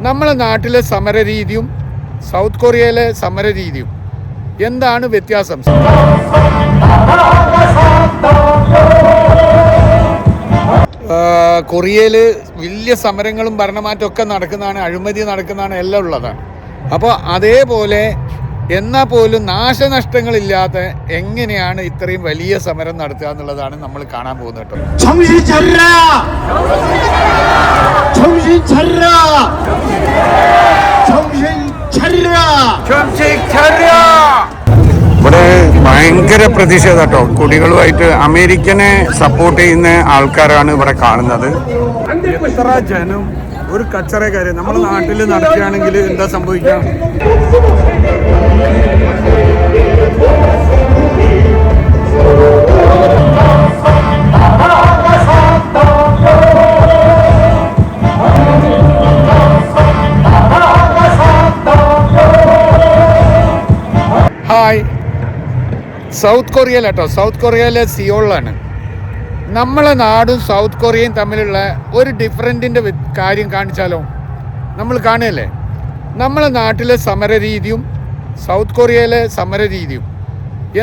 നമ്മളെ നാട്ടിലെ സമരരീതിയും സൗത്ത് കൊറിയയിലെ സമരരീതിയും എന്താണ് വ്യത്യാസം? കൊറിയയിൽ വലിയ സമരങ്ങളും ഭരണമാറ്റമൊക്കെ നടക്കുന്നതാണ്, അഴിമതി നടക്കുന്നതാണ്, എല്ലാം ഉള്ളതാണ്. അപ്പോൾ അതേപോലെ എന്നാൽ പോലും നാശനഷ്ടങ്ങളില്ലാതെ എങ്ങനെയാണ് ഇത്രയും വലിയ സമരം നടത്തുക എന്നുള്ളതാണ് നമ്മൾ കാണാൻ പോകുന്നത് കേട്ടോ. ഇവിടെ ഭയങ്കര പ്രതിഷേധം കേട്ടോ. കുടികളുമായിട്ട് അമേരിക്കനെ സപ്പോർട്ട് ചെയ്യുന്ന ആൾക്കാരാണ് ഇവിടെ കാണുന്നത്. എത്ര ജനം ഒരു കച്ചറക്കാര് നമ്മുടെ നാട്ടിൽ നടക്കുകയാണെങ്കിൽ എന്താ സംഭവിക്കുക? ഹായ്, സൗത്ത് കൊറിയയിലാട്ടോ. സൗത്ത് കൊറിയയിലെ സിയോളിലാണ്. നമ്മളെ നാടും സൗത്ത് കൊറിയയും തമ്മിലുള്ള ഒരു ഡിഫറൻറ്റിൻ്റെ കാര്യം കാണിച്ചാലോ? നമ്മൾ കാണുകയല്ലേ, നമ്മളെ നാട്ടിലെ സമരരീതിയും സൗത്ത് കൊറിയയിലെ സമരരീതിയും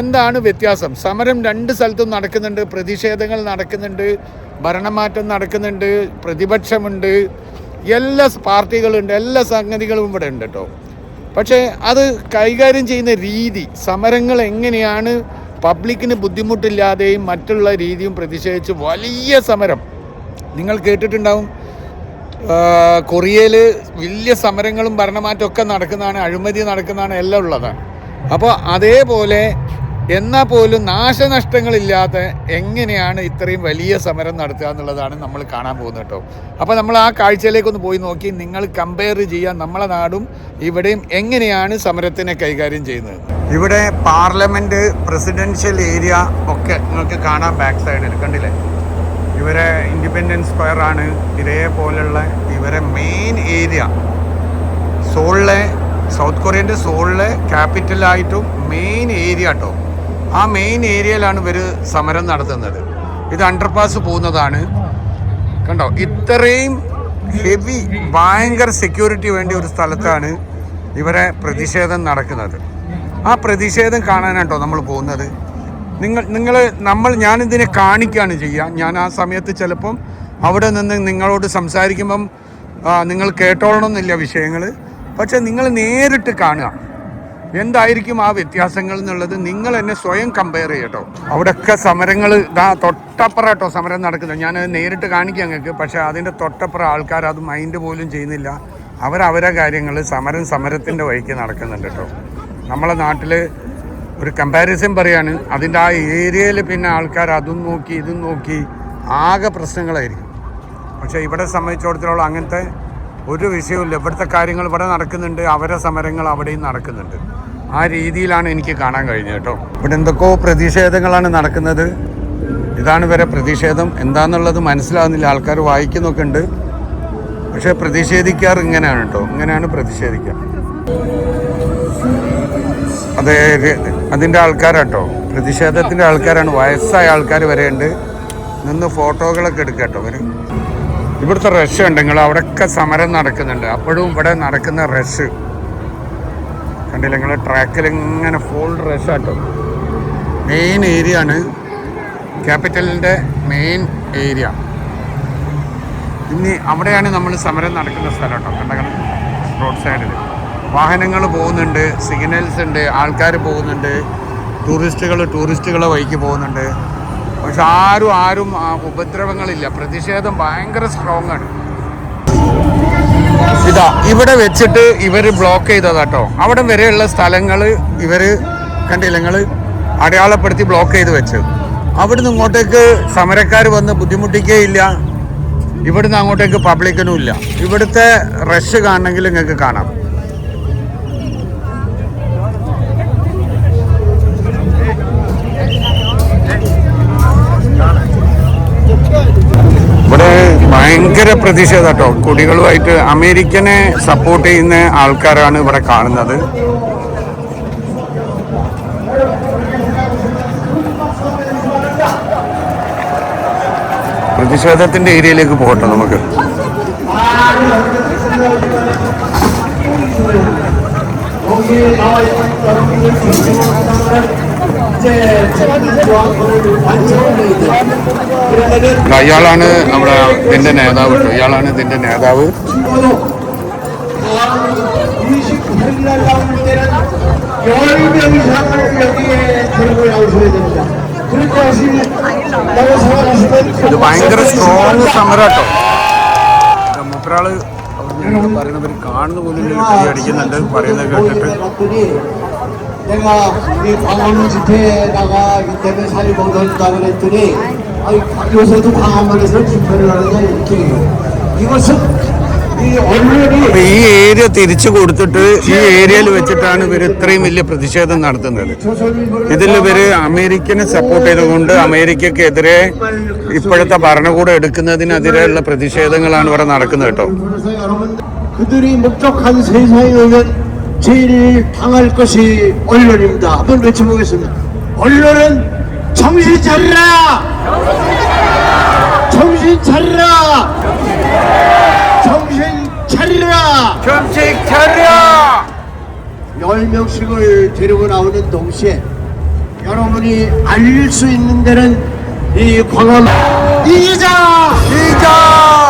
എന്താണ് വ്യത്യാസം? സമരം രണ്ട് സ്ഥലത്തും നടക്കുന്നുണ്ട്, പ്രതിഷേധങ്ങൾ നടക്കുന്നുണ്ട്, ഭരണമാറ്റം നടക്കുന്നുണ്ട്, പ്രതിപക്ഷമുണ്ട്, എല്ലാ പാർട്ടികളുണ്ട്, എല്ലാ സംഗതികളും ഇവിടെ ഉണ്ട് കേട്ടോ. പക്ഷേ അത് കൈകാര്യം ചെയ്യുന്ന രീതി, സമരങ്ങൾ എങ്ങനെയാണ് പബ്ലിക്കിന് ബുദ്ധിമുട്ടില്ലാതെയും മറ്റുള്ള രീതിയും പ്രതിഷേധിച്ച് വലിയ സമരം നിങ്ങൾ കേട്ടിട്ടുണ്ടാവും. കൊറിയയിൽ വലിയ സമരങ്ങളും ഭരണമാറ്റമൊക്കെ നടക്കുന്നതാണ്, അഴിമതി നടക്കുന്നതാണ്, എല്ലാം ഉള്ളതാണ്. അപ്പോൾ അതേപോലെ എന്നാൽ പോലും നാശനഷ്ടങ്ങളില്ലാതെ എങ്ങനെയാണ് ഇത്രയും വലിയ സമരം നടത്തുക എന്നുള്ളതാണ് നമ്മൾ കാണാൻ പോകുന്നത് കേട്ടോ. അപ്പോൾ നമ്മൾ ആ കാഴ്ചയിലേക്കൊന്ന് പോയി നോക്കി നിങ്ങൾ കമ്പയർ ചെയ്യാൻ നമ്മളെ നാടും ഇവിടെയും എങ്ങനെയാണ് സമരത്തിനെ കൈകാര്യം ചെയ്യുന്നത്. ഇവിടെ പാർലമെൻറ്റ്, പ്രസിഡൻഷ്യൽ ഏരിയ ഒക്കെ നിങ്ങൾക്ക് കാണാൻ ബാക്ക് സൈഡിൽ കണ്ടില്ലേ. ഇവരെ ഇൻഡിപെൻഡൻസ് സ്ക്വയർ ആണ് ഇതേപോലുള്ള ഇവരെ മെയിൻ ഏരിയ. സോളിലെ, സൗത്ത് കൊറിയൻ്റെ സോളിലെ ക്യാപിറ്റലായിട്ടും മെയിൻ ഏരിയ കേട്ടോ. ആ മെയിൻ ഏരിയയിലാണ് ഇവർ സമരം നടത്തുന്നത്. ഇത് അണ്ടർപാസ് പോകുന്നതാണ് കണ്ടോ. ഇത്രയും ഹെവി ഭയങ്കര സെക്യൂരിറ്റി വേണ്ട ഒരു സ്ഥലത്താണ് ഇവരെ പ്രതിഷേധം നടക്കുന്നത്. ആ പ്രതിഷേധം കാണാനാട്ടോ നമ്മൾ പോകുന്നത്. ഞാനിതിനെ കാണിക്കുകയാണ് ചെയ്യുക. ഞാൻ ആ സമയത്ത് ചിലപ്പം അവിടെ നിന്ന് നിങ്ങളോട് സംസാരിക്കുമ്പം നിങ്ങൾ കേട്ടോളണമെന്നില്ല വിഷയങ്ങൾ. പക്ഷെ നിങ്ങൾ നേരിട്ട് കാണുക എന്തായിരിക്കും ആ വ്യത്യാസങ്ങൾ എന്നുള്ളത്. നിങ്ങൾ എന്നെ സ്വയം കമ്പയർ ചെയ്യട്ടോ. അവിടെയൊക്കെ സമരങ്ങൾ തൊട്ടപ്പുറം കേട്ടോ സമരം നടക്കുന്നത്. ഞാനത് നേരിട്ട് കാണിക്കാം നിങ്ങൾക്ക്. പക്ഷേ അതിൻ്റെ തൊട്ടപ്പുറം ആൾക്കാർ അത് മൈൻഡ് പോലും ചെയ്യുന്നില്ല. അവരവരെ കാര്യങ്ങൾ സമരത്തിൻ്റെ വഴിക്ക് നടക്കുന്നുണ്ട് കേട്ടോ. നമ്മളെ നാട്ടിൽ ഒരു കമ്പാരിസൺ പറയാണ്, അതിൻ്റെ ആ ഏരിയയിൽ പിന്നെ ആൾക്കാർ അതും നോക്കി ഇതും നോക്കി ആകെ പ്രശ്നങ്ങളായിരിക്കും. പക്ഷേ ഇവിടെ സംബന്ധിച്ചിടത്തോളം അങ്ങനത്തെ ഒരു വിഷയമില്ല. ഇവിടുത്തെ കാര്യങ്ങൾ ഇവിടെ നടക്കുന്നുണ്ട്, അവരെ സമരങ്ങൾ അവിടെയും നടക്കുന്നുണ്ട്. ആ രീതിയിലാണ് എനിക്ക് കാണാൻ കഴിഞ്ഞത് കേട്ടോ. ഇവിടെ എന്തൊക്കെയോ പ്രതിഷേധങ്ങളാണ് നടക്കുന്നത്. ഇതാണ് ഇവരെ പ്രതിഷേധം. എന്താണെന്നുള്ളത് മനസ്സിലാകുന്നില്ല. ആൾക്കാർ വായിക്കുന്നൊക്കെ ഉണ്ട്, പക്ഷേ പ്രതിഷേധിക്കാറ് ഇങ്ങനെയാണ് കേട്ടോ. ഇങ്ങനെയാണ് പ്രതിഷേധിക്കുക. അതെ, അതിൻ്റെ ആൾക്കാരാട്ടോ, പ്രതിഷേധത്തിൻ്റെ ആൾക്കാരാണ്. വയസ്സായ ആൾക്കാർ വരെ ഉണ്ട്. നിന്ന് ഫോട്ടോകളൊക്കെ എടുക്കുക കേട്ടോ. ഇവിടുത്തെ റഷ് ഉണ്ട്. നിങ്ങൾ അവിടെയൊക്കെ സമരം നടക്കുന്നുണ്ട്. അപ്പോഴും ഇവിടെ നടക്കുന്ന റഷ് കണ്ടില്ല നിങ്ങൾ. ട്രാക്കിൽ ഇങ്ങനെ ഫുൾ റഷ് ആട്ടോ. മെയിൻ ഏരിയ ആണ്, ക്യാപിറ്റലിൻ്റെ മെയിൻ ഏരിയ. ഇനി അവിടെയാണ് നമ്മൾ സമരം നടക്കുന്ന സ്ഥലം കേട്ടോ. കണ്ടക്കണം, റോഡ് സൈഡിൽ വാഹനങ്ങൾ പോകുന്നുണ്ട്, സിഗ്നൽസ് ഉണ്ട്, ആൾക്കാർ പോകുന്നുണ്ട്, ടൂറിസ്റ്റുകളെ വഴിക്ക് പോകുന്നുണ്ട്. പക്ഷെ ആരും ഉപദ്രവങ്ങളില്ല. പ്രതിഷേധം ഭയങ്കര സ്ട്രോങ് ആണ്. ഇതാ ഇവിടെ വെച്ചിട്ട് ഇവർ ബ്ലോക്ക് ചെയ്തതാട്ടോ. അവിടെ വരെയുള്ള സ്ഥലങ്ങൾ ഇവർ കണ്ടില്ല നിങ്ങൾ, അടയാളപ്പെടുത്തി ബ്ലോക്ക് ചെയ്ത് വെച്ച്. അവിടുന്ന് ഇങ്ങോട്ടേക്ക് സമരക്കാർ വന്ന് ബുദ്ധിമുട്ടിക്കേ ഇല്ല. ഇവിടുന്ന് അങ്ങോട്ടേക്ക് പബ്ലിക്കിനും ഇല്ല. ഇവിടുത്തെ റഷ് കാണണമെങ്കിൽ നിങ്ങൾക്ക് കാണാം. ഇവിടെ ഭയങ്കര പ്രതിഷേധം കേട്ടോ. കുടികളുമായിട്ട് അമേരിക്കനെ സപ്പോർട്ട് ചെയ്യുന്ന ആൾക്കാരാണ് ഇവിടെ കാണുന്നത്. പ്രതിഷേധത്തിൻ്റെ ഏരിയയിലേക്ക് പോകട്ടെ നമുക്ക്. 여기에 나와 있는 여러분들 이제 조항을 완성을 해야 돼요. ഇയാളാണ് നമ്മുടെ ഇതിന്റെ നേതാവ് കേട്ടോ. ഇയാളാണ് ഇതിന്റെ നേതാവ്. 28일 날 나올 때는 10명 이상을 여기에 데리고 나오셔야 됩니다. 그렇게 하시다고 생각하시면 ഇത് ഭയങ്കര സ്ട്രോങ് സമരം കേട്ടോ. മൂപ്പരാള് പറയുന്നവർ കാണുന്ന പോലും കൈ അടിക്കുന്നുണ്ട് പറയുന്നത് കേട്ടിട്ട്. 내가 이 광화문 집회에다가 때문에 살이 먹는다 그랬더니 요새도 광화문에서 집회를 하느냐 이렇게 이것은 이 언론이 ഈ ഏരിയ തിരിച്ചു കൊടുത്തിട്ട് ഈ ഏരിയയിൽ വെച്ചിട്ടാണ് ഇവർ ഇത്രയും വലിയ പ്രതിഷേധം നടത്തുന്നത്. ഇതിൽ ഇവര് അമേരിക്കനെ സപ്പോർട്ട് ചെയ്തുകൊണ്ട് അമേരിക്കക്കെതിരെ ഇപ്പോഴത്തെ ഭരണകൂടം എടുക്കുന്നതിനെതിരെയുള്ള പ്രതിഷേധങ്ങളാണ് ഇവിടെ നടക്കുന്നത് കേട്ടോ. 그들이 목적한 세상에 오면 제일 당할 것이 언론입니다. 한번 외쳐보겠습니다. 언론은 정신 차리라! 정신 차리라! 정신 차리라! 정신 차려! 10명씩을 데리고 나오는 동시에 여러분이 알릴 수 있는 데는 이 광화문 이기자!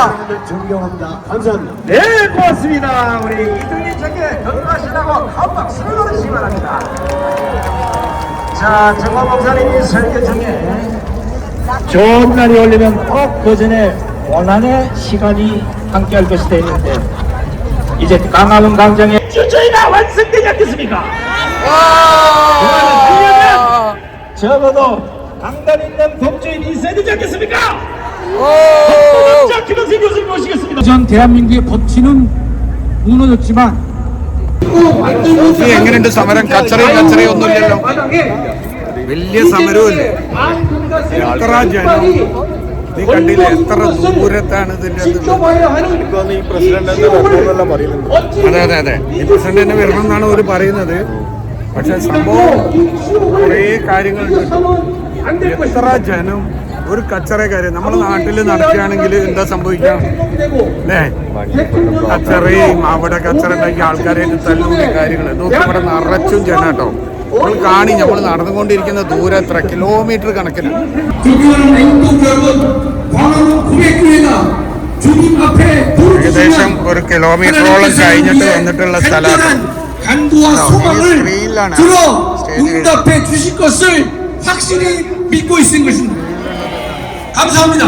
여러분들 존경합니다. 감사합니다. 네, 고맙습니다. 우리 이동진 장교 건강하시라고 한 박수를 보내주시기 바랍니다. 자, 정화 목사님이 설교 중에 좋은 날이 올리면 꼭 그 전에 원한의 시간이 함께할 것이 되는데 이제 강화문 광장에 주저희가 완성되지 않겠습니까? 그러려면 적어도 강단 있는 법조인이 있어야 되지 않겠습니까? 법조인자 김영세 교수님 모시겠습니다. 전 대한민국의 법치는 무너졌지만 എങ്ങനെയുണ്ട് സമരം? കച്ചറയും ഒന്നുമില്ലല്ലോ. വലിയ സമരവുമില്ല. എത്ര ജനം നീ കണ്ടില്ല? എത്ര ദൂരത്താണ് ഇതിന്റെ അതെ അതെ അതെ ഈ പ്രസിഡന്റ് തന്നെ വരണം എന്നാണ് അവർ പറയുന്നത്. പക്ഷെ സംഭവം കുറേ കാര്യങ്ങളുണ്ട്. എത്ര ജനം ഒരു കച്ചറക്കാര് നമ്മുടെ നാട്ടിൽ നടക്കുകയാണെങ്കിൽ എന്താ സംഭവിക്കാം അല്ലേ? കച്ചറയും അവിടെ കച്ചറ ഉണ്ടാക്കി ആൾക്കാരായിട്ട് തല്ലുന്ന കാര്യങ്ങൾ നോക്കി ഇവിടെ നിറച്ചും ജനം കേട്ടോ. നമ്മൾ കാണി നമ്മൾ നടന്നുകൊണ്ടിരിക്കുന്ന ദൂരം എത്ര കിലോമീറ്റർ കണക്കിന്. ഏകദേശം 1 കിലോമീറ്ററോളം കഴിഞ്ഞിട്ട് വന്നിട്ടുള്ള സ്ഥലമാണ്. സ്ക്രീനിലാണ് 응답해 주실 것을 확실히 믿고 있는 것입니다. 감사합니다.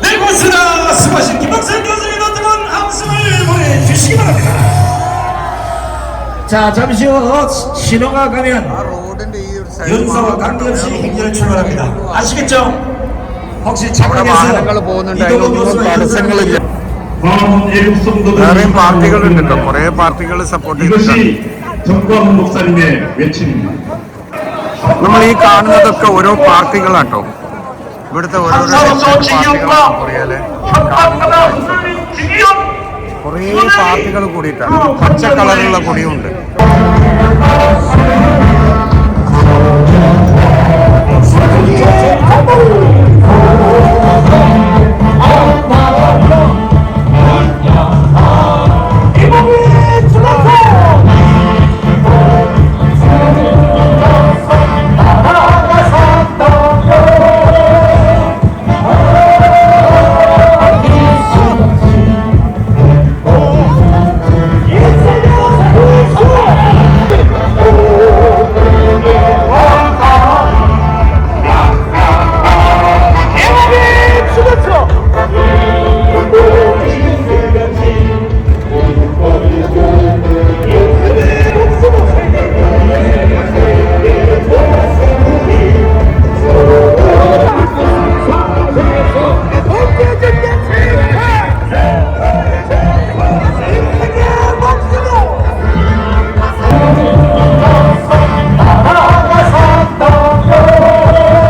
네, 고맙습니다. 수고하신 김박선 교수님도 뜨거운 함성을 보내주시기 바랍니다. 자, 잠시 후 신호가 가면 연사와 관계없이 행렬을 출발합니다. 아시겠죠? 혹시 착각해서 이동훈 교수가 തടസ്സങ്ങളില്ല. വേറെയും പാർട്ടികളുണ്ട് കേട്ടോ. കുറെ പാർട്ടികൾ സപ്പോർട്ട് ചെയ്യുന്നുണ്ട്. 정광훈 목사님의 외침입니다. നമ്മൾ ഈ കാണുന്നതൊക്കെ ഓരോ പാർട്ടികളാട്ടോ. ഇവിടുത്തെ ഓരോരോ പാർട്ടികളെ കുറേ പാർട്ടികൾ കൂടിയിട്ടാണ്. പച്ച കളറുള്ള കൊടിയുണ്ട്. 아